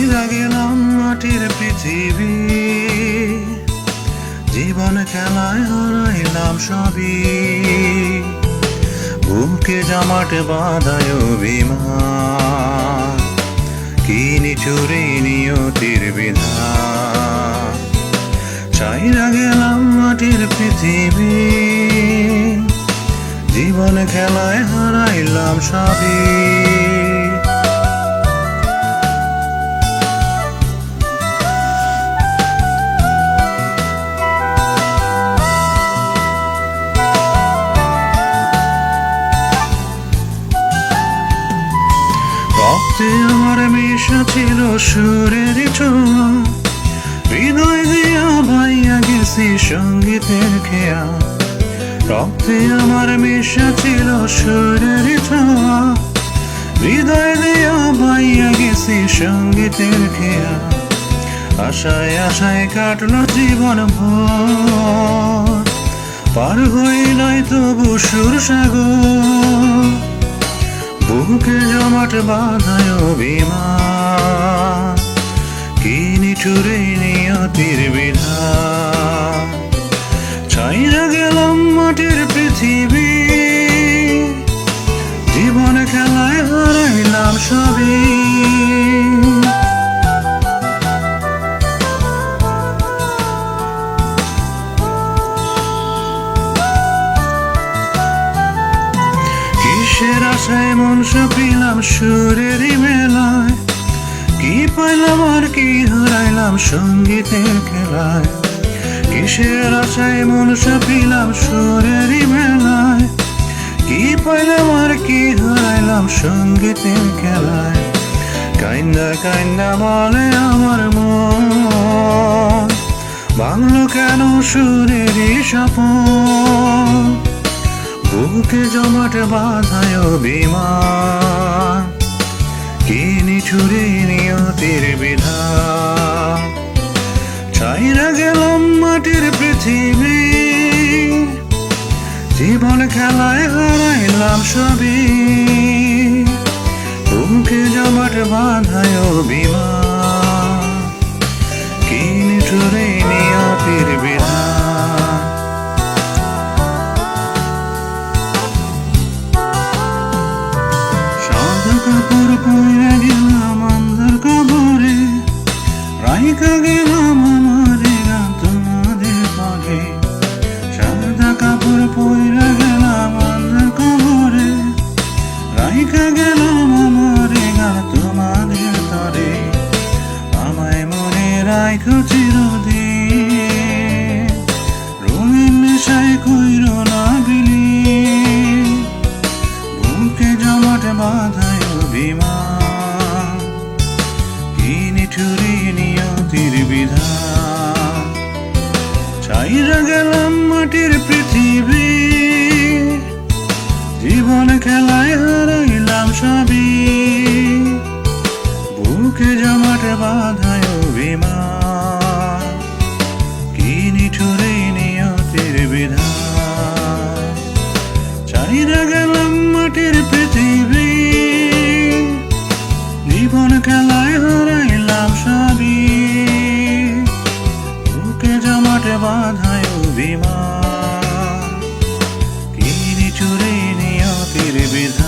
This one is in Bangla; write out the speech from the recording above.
ছাইরা গেলাম মাটির পৃথিবী, জীবন খেলায় হারাইলাম সবই, বুকে জমাট বাঁধায় অভিমান, কি নিচুরে নিয়তির বিধান। ছাইরা গেলাম মাটির পৃথিবী, জীবন খেলায় হারাইলাম সবই। রক্তে আমার মেশা ছিল সুরের ছোঁয়া, হৃদয় দিয়া ভাইয়া গেছি সঙ্গীতের খেয়া। রক্তে আমার মেশা ছিল সুরের ছোঁয়া, হৃদয় দিয়া ভাইয়া গেছি সঙ্গীতের খেয়া। আশায় আশায় কাটলো জীবন ভর, পার হইলাই তবু সুর সাগর, বুকে জমাট বাঁধায় অভিমান, কি নিঠুরে নিয়তির বিধান। ছাইরা গেলাম মাটির পৃথিবী, জীবন খেলায় হারাইলাম সবই। কিসের আশায় মন সপিলাম সুরেরই মেলায়, কি পাইলাম আর কি হারাইলাম সঙ্গীতের খেলায়। কিসের আশায় মন সপিলাম সুরেরই মেলায়, কি পাইলাম আর কি হারাইলাম সঙ্গীতের খেলায়। কাইন্দা কাইন্দা বলে আমার মন, ভাঙলো কেন সুরেরই স্বপন, বুকে জমাট বাঁধায় অভিমান, কি নিঠুরে নিয়তির বিধান। ছাইরা গেলাম মাটির পৃথিবী, জীবন খেলায় হারাইলাম সবই, বুকে জমাট বাঁধায় অভিমান, কি নিঠুরে নিয়তির বিধান। কাপড় পইরা গেলাম আন্ধার কবরে, রাইখা গেলাম আমার গান তোমাদের পাগে। সাদা কাপড় পইরা গেলাম আন্ধার কবরে, রাইখা গেলাম আমার গান তোমাদের তরে। আমায় মনে রাইখো চিরদিন, রঙিন নেশায় কইরো না বিলীন, বুকে জমাট বাঁধায় অভিমান, কি নিঠুরে নিয়তির বিধান। ছাইরা গেলাম মাটির পৃথিবী, জীবন খেলায় হারাইলাম সবই, বুকে জমাট বাঁধায় অভিমান, কি নিঠুরে নিয়তির বিধান। ছাইরা গেলাম মাটির পৃথিবী, জীবন খেলায় হারাইলাম সবই, বুকে জমাট বাঁধায় অভিমান, কি নিঠুরে নিয়তির বিধান।